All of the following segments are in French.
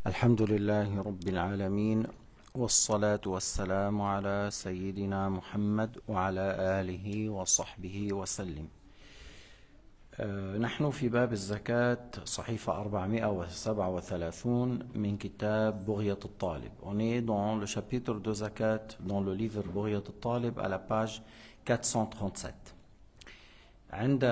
الحمد لله رب العالمين والصلاة والسلام على سيدنا محمد وعلى آله وصحبه وسلم. نحن في باب الزكاة صحيفة 437 من كتاب بغية الطالب. On est dans le chapitre de zakat dans le livre بغية الطالب à la page 437. عند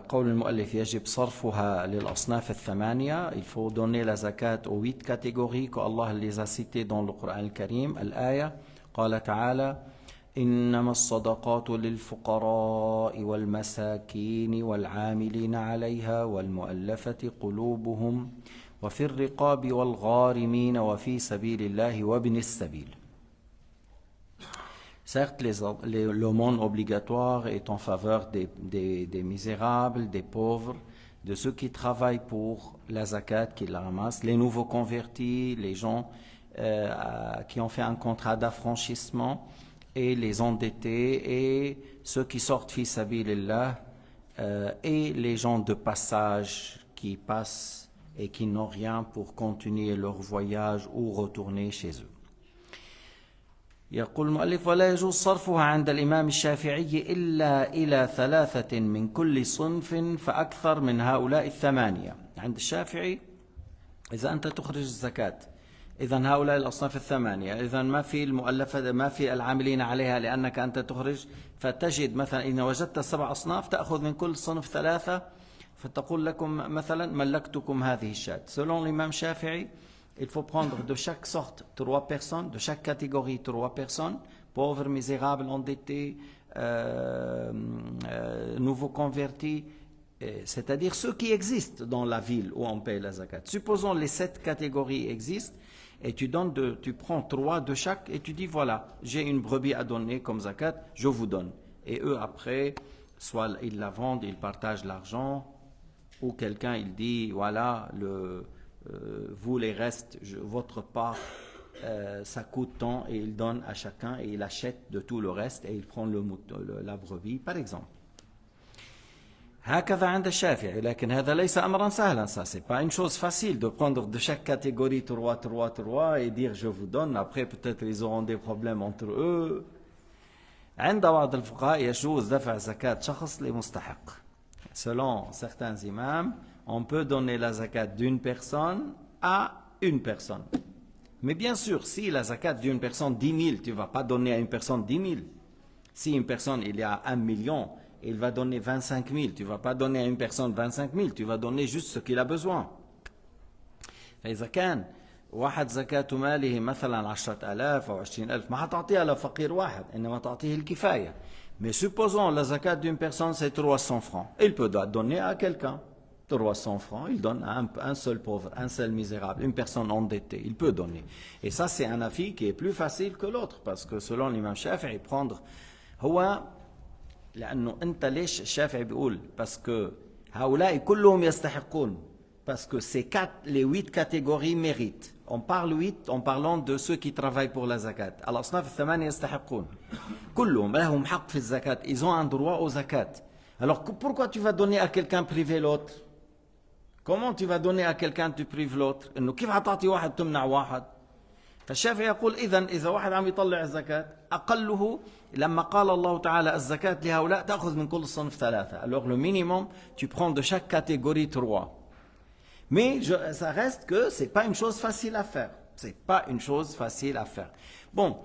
قول المؤلف يجب صرفها للأصناف الثمانية. Il faut donner la zakat aux 8 catégories que Allah les a citées dans le Coran الكريم. الآية قال تعالى إنما الصدقات للفقراء والمساكين والعاملين عليها والمؤلفة قلوبهم وفي الرقاب والغارمين وفي سبيل الله وابن السبيل. Certes, l'aumône obligatoire est en faveur des misérables, des pauvres, de ceux qui travaillent pour la zakat, qui la ramassent, les nouveaux convertis, les gens qui ont fait un contrat d'affranchissement, et les endettés, et ceux qui sortent fi sabilillah, et les gens de passage qui passent et qui n'ont rien pour continuer leur voyage ou retourner chez eux. يقول المؤلف ولا يجوز صرفها عند الإمام الشافعي إلا إلى 3 من كل صنف فأكثر من هؤلاء 8. عند الشافعي إذا أنت تخرج الزكاة، إذا هؤلاء الأصناف 8، إذا ما في المؤلفة، ما في العاملين عليها لأنك أنت تخرج، فتجد مثلا إن وجدت 7 أصناف تأخذ من كل صنف 3 فتقول لكم مثلا ملكتكم هذه الشاة. Selon l'imam Shafi'i, il faut prendre de chaque sorte 3 personnes, de chaque catégorie 3 personnes, pauvres, misérables, endettés, nouveaux convertis, c'est-à-dire ceux qui existent dans la ville où on paye la zakat. Supposons les 7 catégories existent et tu prends 3 de chaque et tu dis voilà, j'ai une brebis à donner comme zakat, je vous donne. Et eux après, soit ils la vendent, ils partagent l'argent, ou quelqu'un il dit voilà, vous les restes, votre part, ça coûte tant, et il donne à chacun et il achète de tout le reste et il prend la brebis par exemple. هكذا عند الشافعي، لكن هذا ليس أمرا سهلا. Ça c'est pas une chose facile de prendre de chaque catégorie 3 et dire je vous donne. Après peut-être ils auront des problèmes entre eux. عند بعض الفقهاء يجوز دفع زكاة شخص لمستحق. Selon certains imams, on peut donner la zakat d'une personne à une personne. Mais bien sûr, si la zakat d'une personne 10 000, tu ne vas pas donner à une personne 10 000. Si une personne, il y a 1 million, il va donner 25 000, tu ne vas pas donner à une personne 25 000, tu vas donner juste ce qu'il a besoin. فإذا كان واحد زكاة ماله مثلا 10,000 أو 20,000 ما هتعطيها لفقير واحد، إنما تعطيه الكفاية. Mais supposons la zakat d'une personne c'est 300 francs. Il peut donner à quelqu'un 300 francs, il donne à un seul pauvre, un seul misérable, une personne endettée, il peut donner. Et ça c'est un avis qui est plus facile que l'autre, parce que selon l'imam Shafi'i prendre هو لأنه أنت ليش الشافعي بيقول parce que هؤلاء كلهم يستحقون, parce que les 8 catégories méritent. On parle 8 en parlant de ceux qui travaillent pour la zakat. الأصناف 8 يستحقون كلهم لهم حق في الزكاة, ils ont un droit aux zakat. Alors pourquoi tu vas donner à quelqu'un priver l'autre? Comment tu vas donner à quelqu'un tu prives l'autre? إنه كيف هتعطي واحد تمنع واحد؟ فالشافعي يقول إذا واحد عم يطلع الزكاة أقله لما قال الله تعالى الزكاة لهؤلاء تأخذ من كل صنف 3. Alors le minimum, tu prends de chaque catégorie 3. Mais ça reste que c'est pas une chose facile à faire. C'est pas une chose facile à faire. Bon.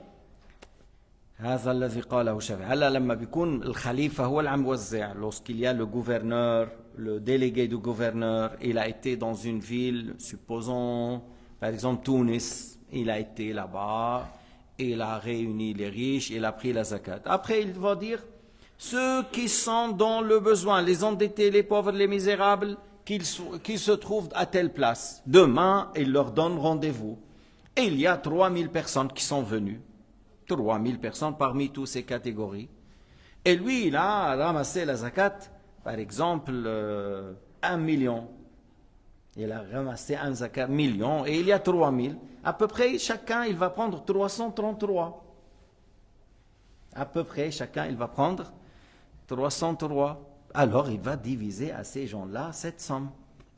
هذا الذي قاله الشافعي. هلا لما بيكون الخليفة هو اللي عم يوزع, lorsqu'il y a le gouverneur, le délégué du gouverneur, il a été dans une ville, supposons par exemple Tunis, il a été là-bas, il a réuni les riches, il a pris la zakat. Après il va dire ceux qui sont dans le besoin, les endettés, les pauvres, les misérables, qui se trouvent à telle place. Demain, il leur donne rendez-vous. Et il y a 3000 personnes qui sont venues. 3000 personnes parmi toutes ces catégories. Et lui, il a ramassé la zakat, par exemple, 1 million. Il a ramassé un zakat million et il y a 3000. À peu près, chacun, il va prendre 333. À peu près, chacun, il va prendre 303. Alors, il va diviser à ces gens-là cette somme.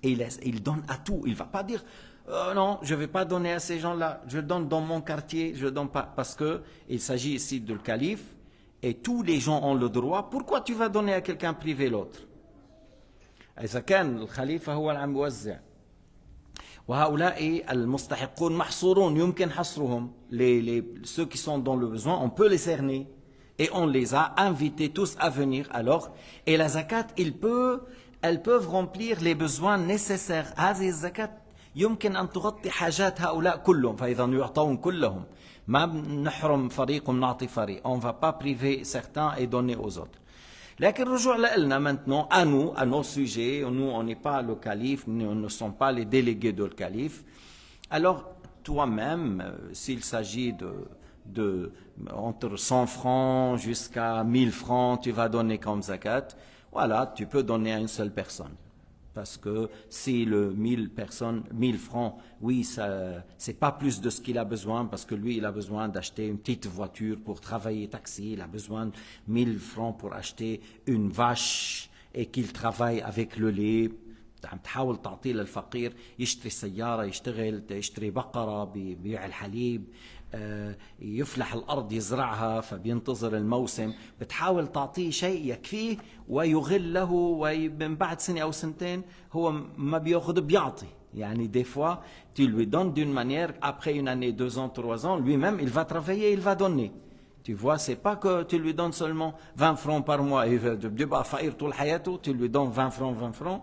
Et il donne à tout. Il ne va pas dire Non, je ne vais pas donner à ces gens-là. Je donne dans mon quartier, je donne pas. Parce qu'il s'agit ici de le calife et tous les gens ont le droit. Pourquoi tu vas donner à quelqu'un privé l'autre? إذا كان الخليفة هو اللي عم بيوزع وهؤلاء المستحقون محصورون يمكن حصرهم ceux qui sont dans le besoin on peut les cerner et on les a invités tous à venir alors et la zakat elles peuvent remplir les besoins nécessaires هذه الزكاة يمكن أن تغطي حاجات هؤلاء كلهم فإذا يعطون كلهم ما نحرم فريق ونعطي فريق on ne va pas priver certains et donner aux autres. لكن رجوع لنا maintenant à nos sujets, nous on n'est pas le calife, nous ne sommes pas les délégués de le calife. Alors toi-même, s'il s'agit de entre 100 francs jusqu'à 1000 francs, tu vas donner comme zakat, voilà, tu peux donner à une seule personne. Parce que si le 1000 francs, oui, c'est pas plus de ce qu'il a besoin, parce que lui, il a besoin d'acheter une petite voiture pour travailler taxi, il a besoin de 1000 francs pour acheter une vache et qu'il travaille avec le lait. عم تحاول تعطيه للفقير يشتري سيارة يشتري بقرة بيبيع الحليب يفلح الأرض يزرعها فبينتظر الموسم بتحاول تعطيه شيء يكفيه ويغل له ومن بعد سنة أو سنتين هو ما بيأخذ بيعطي يعني des fois tu lui donnes d'une manière après une année 2 ans 3 ans lui-même il va travailler il va donner. Tu vois, c'est pas que tu lui donnes seulement 20 francs par mois et بيبقى فقير طول حياته tu lui donnes 20 francs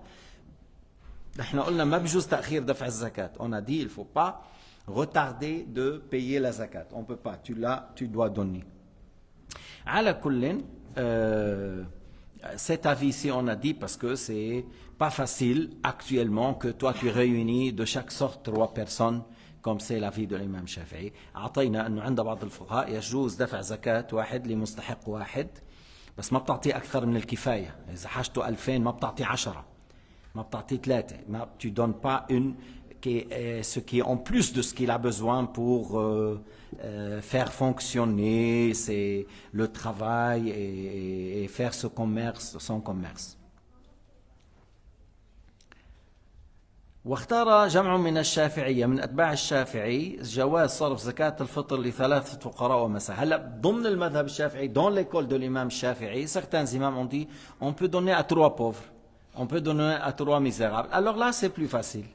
احنا قلنا ما بجوز تأخير دفع الزكاة. On a dit il faut pas retarder de payer la zakat. On peut pas. Tu dois donner. على كل cet avis-ci on a dit parce que c'est pas facile actuellement que toi tu réunis de chaque sorte 3 personnes comme c'est l'avis de l'imam Shafi'i. أعطينا أنه عند بعض الفقهاء يجوز دفع زكاة واحد لمستحق واحد بس ما بتعطي أكثر من الكفاية. إذا حاجته 2000 ما بتعطي 10. ما بتعطي 3. Tu donnes pas ce qui est en plus de ce qu'il a besoin pour faire fonctionner le travail et faire son commerce. واختار جمع من الشافعية من أتباع الشافعي جواز صرف زكاة الفطر ل3 فقراء ومساكين. هلا ضمن المذهب الشافعي dans l'école de l'imam Shafi'i certains imams ont dit on peut donner à 3 pauvres. On peut donner à 3 misérables. Alors là, c'est plus facile.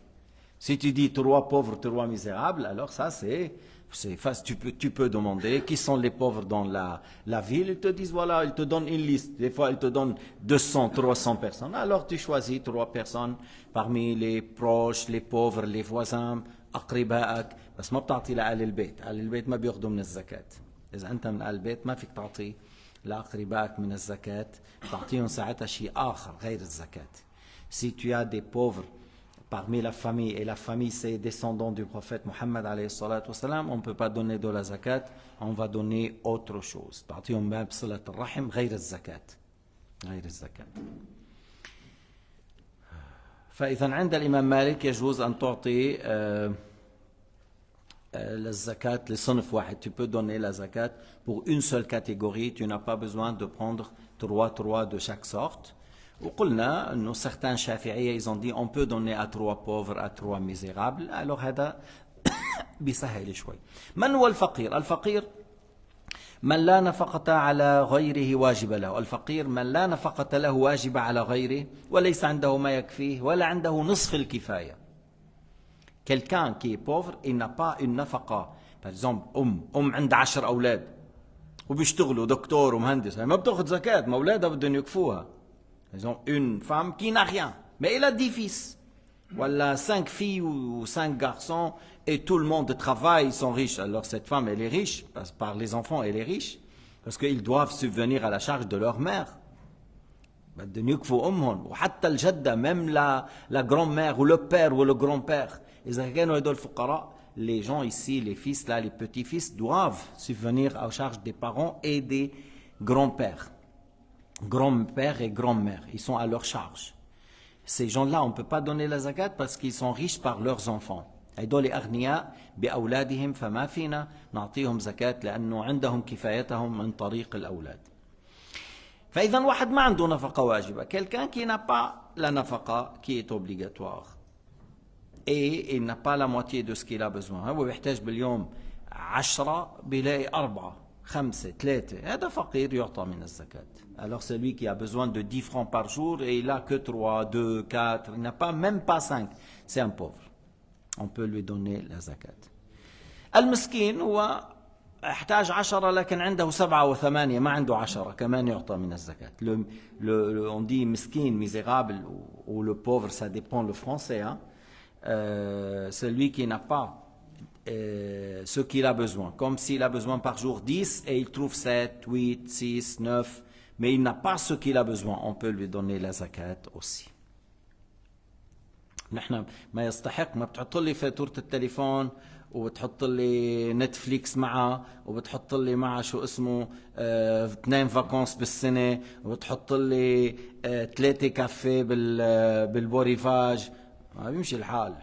Si tu dis 3 pauvres, 3 misérables, alors ça, c'est facile. Tu peux demander qui sont les pauvres dans la ville. Ils te disent, voilà, ils te donnent une liste. Des fois, ils te donnent 200, 300 personnes. Alors, tu choisis 3 personnes parmi les proches, les pauvres, les voisins, أقربائك. بس ما بتعطي لأهل البيت. أهل البيت ما بياخذوا من الزكاة. إذا أنت من أهل البيت ما فيك تعطي لأقربائك من الزكاة تعطيهم ساعتها شيء آخر غير الزكاة. Si tu as des pauvres parmi la famille et la famille c'est descendant du prophète Mohammed alayhi salatu wasalam, on ne peut pas donner de la zakat, on va donner autre chose. تعطيهم باب صلة الرحم غير الزكاة. فإذا عند الإمام مالك يجوز أن تعطي la zakat, les صنف واحد. Tu peux donner la zakat pour une seule catégorie. Tu n'as pas besoin de prendre 3 de chaque sorte. وقلنا أنه certains شافعية ils ont dit on peut donner à 3 pauvres à 3 misérables. Alors هذا بيسهل شوي. من هو الفقير؟ الفقير من لا نفقة على غيره واجب له. الفقير من لا نفقة له واجب على غيره وليس عنده ما يكفيه ولا عنده نصف الكفاية. Quelqu'un qui est pauvre, il n'a pas une nafaqa. Par exemple, عندها 10 أولاد وبيشتغلوا دكتور ومهندس. ما بتاخذ زكاة، ما أولادها بدهم يكفوها. Ils ont une femme qui n'a rien, mais elle a 10 fils. Voilà 5 filles ou 5 garçons et tout le monde travaille, ils sont riches. Alors cette femme, elle est riche, parce que par les enfants, elle est riche. Parce qu'ils doivent subvenir à la charge de leur mère. بدهم يكفوا أمهم. وحتى الجدة, même la grand-mère ou le père ou le grand-père. إذا كانوا هدول فقراء, les gens ici, les fils là, les petits-fils doivent subvenir à la charge des parents et des grands-pères. Grand-père et grand-mère, ils sont à leur charge. Ces gens-là, on ne peut pas donner la zakat parce qu'ils sont riches par leurs enfants. هدول أغنياء بأولادهم فما فينا نعطيهم زكاة لأنه عندهم كفايتهم من طريق الأولاد. فإذا واحد ما عنده نفقة واجبة, quelqu'un qui n'a pas la nafaqa qui est obligatoire. et il n'a pas la moitié de ce qu'il a besoin. هو بيحتاج باليوم 10 بيلاقي 4 5 3 هذا فقير يعطى من الزكاة. Alors celui qui a besoin de 10 francs par jour et il a que 3, 2, 4, il n'a pas même pas 5, c'est un pauvre. On peut lui donner la zakat. المسكين هو احتاج 10 لكن عنده 7 و8 ما عنده 10 كمان يعطى من الزكاة. On dit miskin, misérable ou le pauvre, ça dépend le français. Hein. Celui qui n'a pas ce qu'il a besoin. Comme s'il a besoin par jour 10 et il trouve 7, 8, 6, 9, mais il n'a pas ce qu'il a besoin. On peut lui donner la zakat aussi. نحن ما يستحق ما بتحط لي فاتورة التليفون وبتحط لي نتفليكس معها وبتحط لي معها شو اسمه 2 فاكونس بالسنة وبتحط لي 3 كافيه بالبوريفاج ما بيمشي الحال.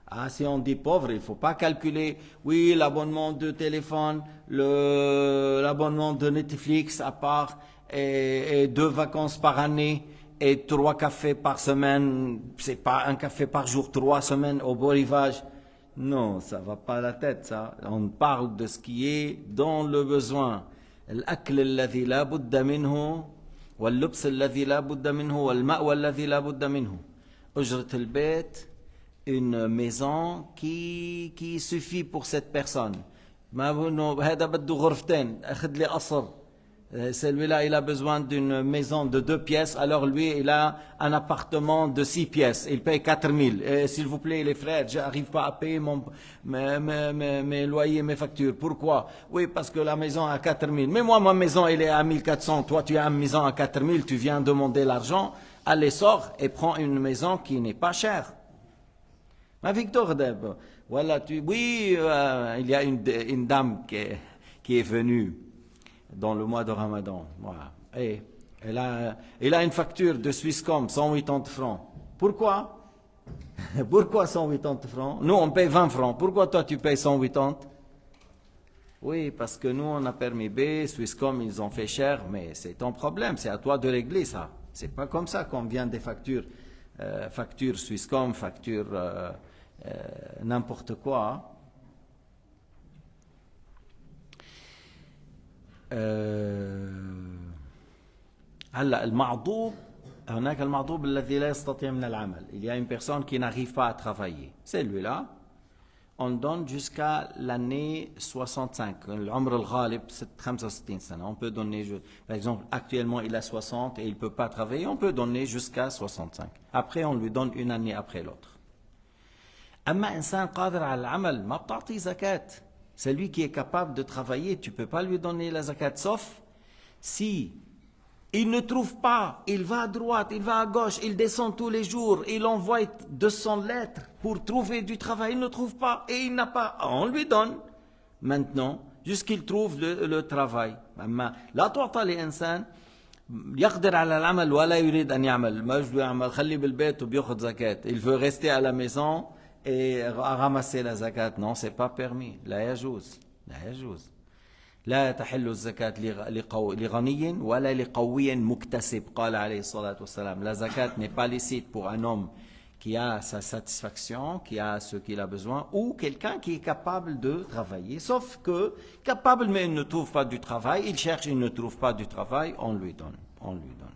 Ah, si on dit pauvre, il ne faut pas calculer, oui, l'abonnement de téléphone, l'abonnement de Netflix à part, et 2 vacances par année, et 3 cafés par semaine, c'est pas un café par jour, 3 semaines au beau rivage. Non, ça va pas à la tête, ça. On parle de ce qui est dans le besoin. الأكل الذي لا بد منه واللبس الذي لا بد منه والمأوى الذي لا بد منه. أجرة البيت, une maison qui suffit pour cette personne. ما هذا بده غرفتين, أخذ لي قصر. Celui-là, il a besoin d'une maison de 2 pièces, alors lui, il a un appartement de 6 pièces. Il paye 4 000. S'il vous plaît, les frères, je n'arrive pas à payer mes loyers, mes factures. Pourquoi? Oui, parce que la maison a 4 000. Mais moi, ma maison, elle est à 1 400. Toi, tu as une maison à 4 000. Tu viens demander l'argent. Allez, sors et prends une maison qui n'est pas chère. Ma Victor Deb, voilà, oui, il y a une dame qui est venue dans le mois de Ramadan. Voilà. Et elle a une facture de Swisscom, 180 francs. Pourquoi? Pourquoi 180 francs? Nous, on paye 20 francs. Pourquoi toi, tu payes 180? Oui, parce que nous, on a permis B, Swisscom, ils ont fait cher, mais c'est ton problème, c'est à toi de régler ça. C'est pas comme ça qu'on vient des factures. Facture Swisscom, facture n'importe quoi. هلا المعضوب هناك المعضوب الذي لا يستطيع من العمل. Il y a une personne qui n'arrive pas à travailler. Celui-là, on donne jusqu'à l'année 65. العمر الغالب 65 سنة. On peut donner, par exemple, actuellement il a 60 et il ne peut pas travailler. On peut donner jusqu'à 65. Après, on lui donne une année après l'autre. أما إنسان قادر على العمل ما بتعطيه زكاة. Celui qui est capable de travailler, tu ne peux pas lui donner la zakat, sauf si il ne trouve pas, il va à droite, il va à gauche, il descend tous les jours, il envoie 200 lettres pour trouver du travail, il ne trouve pas et il n'a pas. On lui donne maintenant jusqu'il trouve le travail. أما لا تعطى لإنسان يقدر على العمل ولا يريد أن يعمل. ما بده يعمل خليه بالبيت وبياخذ زكاة. Il veut rester à la maison et ramasser la zakat. Non, c'est pas permis. لا يجوز. لا يجوز. لا تحل الزكاة لغني ولا لقوي مكتسب. قال عليه الصلاة والسلام. La zakat n'est pas licite pour un homme qui a sa satisfaction, qui a ce qu'il a besoin, ou quelqu'un qui est capable de travailler. Sauf que, capable mais il ne trouve pas du travail, il cherche, il ne trouve pas du travail, on lui donne. On lui donne.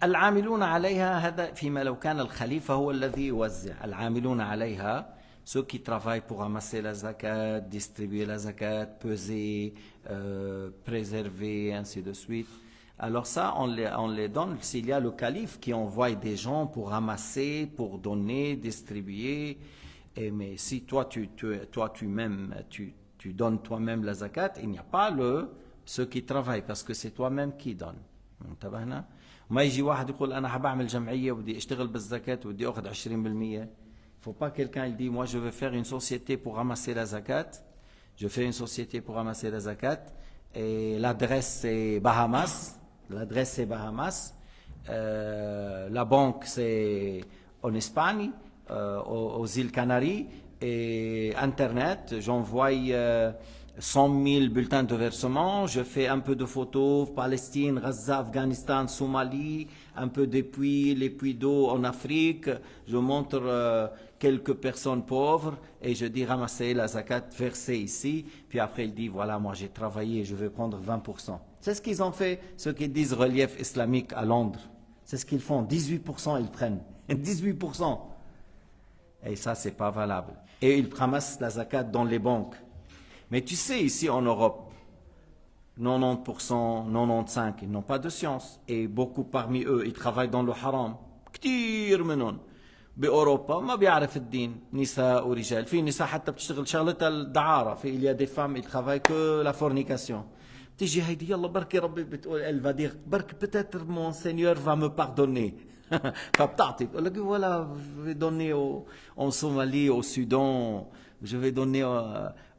العاملون عليها هذا فيما لو كان الخليفة هو الذي يوزع. العاملون عليها ceux qui travaillent pour ramasser la zakat, distribuer la zakat, peser, préserver, ainsi de suite. Alors ça, on les donne s'il y a le calife qui envoie des gens pour ramasser, pour donner, distribuer. Mais si toi, tu donnes toi-même la zakat, il n'y a pas ceux qui travaillent parce que c'est toi-même qui donne. انتبهنا؟ ما يجي واحد يقول أنا حبعمل جمعية وبدي أشتغل بالزكاة وبدي أخذ 20%. Il ne faut pas quelqu'un il dit moi je veux faire une société pour ramasser la zakat. Je fais une société pour ramasser la zakat et l'adresse c'est Bahamas. L'adresse c'est Bahamas. La banque c'est en Espagne, aux îles Canaries et Internet. J'envoie 100 000 bulletins de versement, je fais un peu de photos, Palestine, Gaza, Afghanistan, Somalie, un peu des puits, les puits d'eau en Afrique, je montre quelques personnes pauvres et je dis ramassez la zakat, versez ici, puis après il dit voilà moi j'ai travaillé, je vais prendre 20%. C'est ce qu'ils ont fait, ceux qui disent relief islamique à Londres. C'est ce qu'ils font, 18% ils prennent, 18%. Et ça c'est pas valable. Et ils ramassent la zakat dans les banques. Mais tu sais, ici en Europe, 90%, 95%, ils n'ont pas de science. Et beaucoup parmi eux, ils travaillent dans le haram. كتير منهم بأوروبا ما بيعرف الدين نساء ورجال في نساء حتى بتشتغل شغلتها الدعارة في il y a des femmes ils travaillent que la fornication تيجي هيدي يلا بركي ربي بتقول elle va dire بركي peut-être mon Seigneur va me pardonner فبتعطي بتقول لك voilà je vais donner en Somalie au Soudan je vais donner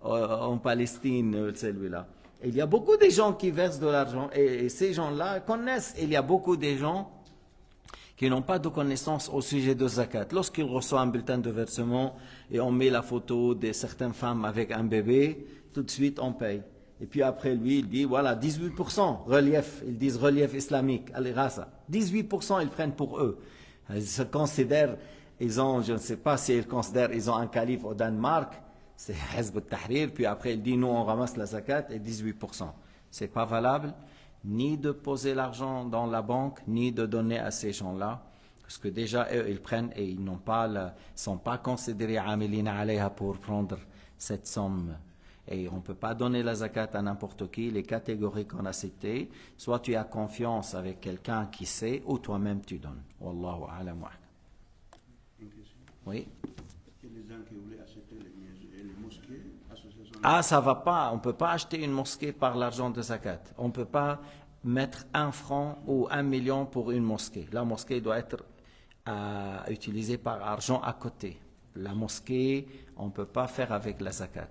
en Palestine celui-là. Il y a beaucoup de gens qui versent de l'argent et ces gens-là connaissent. Il y a beaucoup de gens qui n'ont pas de connaissances au sujet de zakat. Lorsqu'ils reçoivent un bulletin de versement et on met la photo de certaines femmes avec un bébé, tout de suite on paye. Et puis après lui, il dit voilà 18% relief, ils disent relief islamique, al-Irasa. 18% ils prennent pour eux. Ils se considèrent, ils ont, je ne sais pas si ils considèrent, ils ont un calife au Danemark. C'est Hezb al-Tahrir, puis après il dit nous on ramasse la zakat et 18%. C'est pas valable ni de poser l'argent dans la banque, ni de donner à ces gens-là, parce que déjà eux ils prennent et ils n'ont pas sont pas considérés amilina alayha pour prendre cette somme. Et on ne peut pas donner la zakat à n'importe qui, les catégories qu'on a citées, soit tu as confiance avec quelqu'un qui sait, ou toi-même tu donnes. Wallahu a'lam wa. Oui. Ah, ça va pas. On ne peut pas acheter une mosquée par l'argent de zakat. On ne peut pas mettre 1 franc ou 1 million pour une mosquée. La mosquée doit être utilisée par argent à côté. La mosquée, on ne peut pas faire avec la zakat.